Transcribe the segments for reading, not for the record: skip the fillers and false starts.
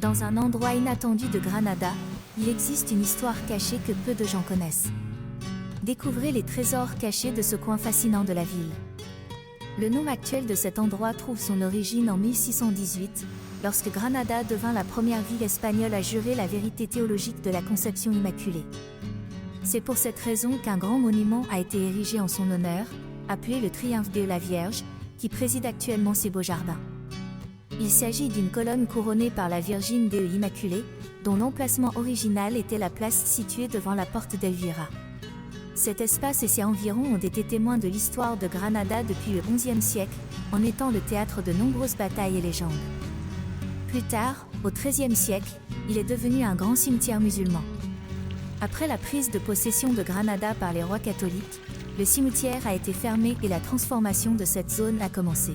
Dans un endroit inattendu de Granada, il existe une histoire cachée que peu de gens connaissent. Découvrez les trésors cachés de ce coin fascinant de la ville. Le nom actuel de cet endroit trouve son origine en 1618, lorsque Granada devint la première ville espagnole à jurer la vérité théologique de la Conception Immaculée. C'est pour cette raison qu'un grand monument a été érigé en son honneur, appelé le Triomphe de la Vierge, qui préside actuellement ces beaux jardins. Il s'agit d'une colonne couronnée par la Virgin de l'Immaculée, dont l'emplacement original était la place située devant la porte d'Elvira. Cet espace et ses environs ont été témoins de l'histoire de Granada depuis le XIe siècle, en étant le théâtre de nombreuses batailles et légendes. Plus tard, au XIIIe siècle, il est devenu un grand cimetière musulman. Après la prise de possession de Granada par les rois catholiques, le cimetière a été fermé et la transformation de cette zone a commencé.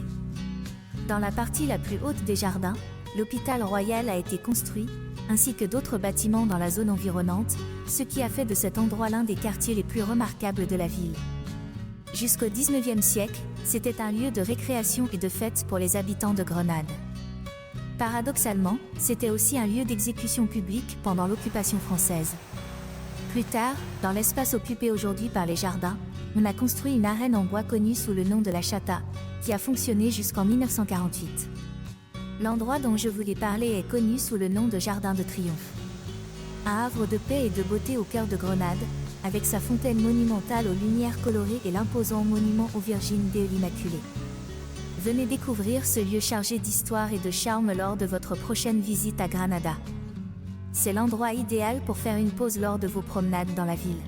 Dans la partie la plus haute des jardins, l'hôpital royal a été construit, ainsi que d'autres bâtiments dans la zone environnante, ce qui a fait de cet endroit l'un des quartiers les plus remarquables de la ville. Jusqu'au XIXe siècle, c'était un lieu de récréation et de fête pour les habitants de Grenade. Paradoxalement, c'était aussi un lieu d'exécution publique pendant l'occupation française. Plus tard, dans l'espace occupé aujourd'hui par les jardins, on a construit une arène en bois connue sous le nom de la Chata, qui a fonctionné jusqu'en 1948. L'endroit dont je voulais parler est connu sous le nom de Jardin de Triomphe. Un havre de paix et de beauté au cœur de Grenade, avec sa fontaine monumentale aux lumières colorées et l'imposant monument aux Virgines de l'Immaculée. Venez découvrir ce lieu chargé d'histoire et de charme lors de votre prochaine visite à Granada. C'est l'endroit idéal pour faire une pause lors de vos promenades dans la ville.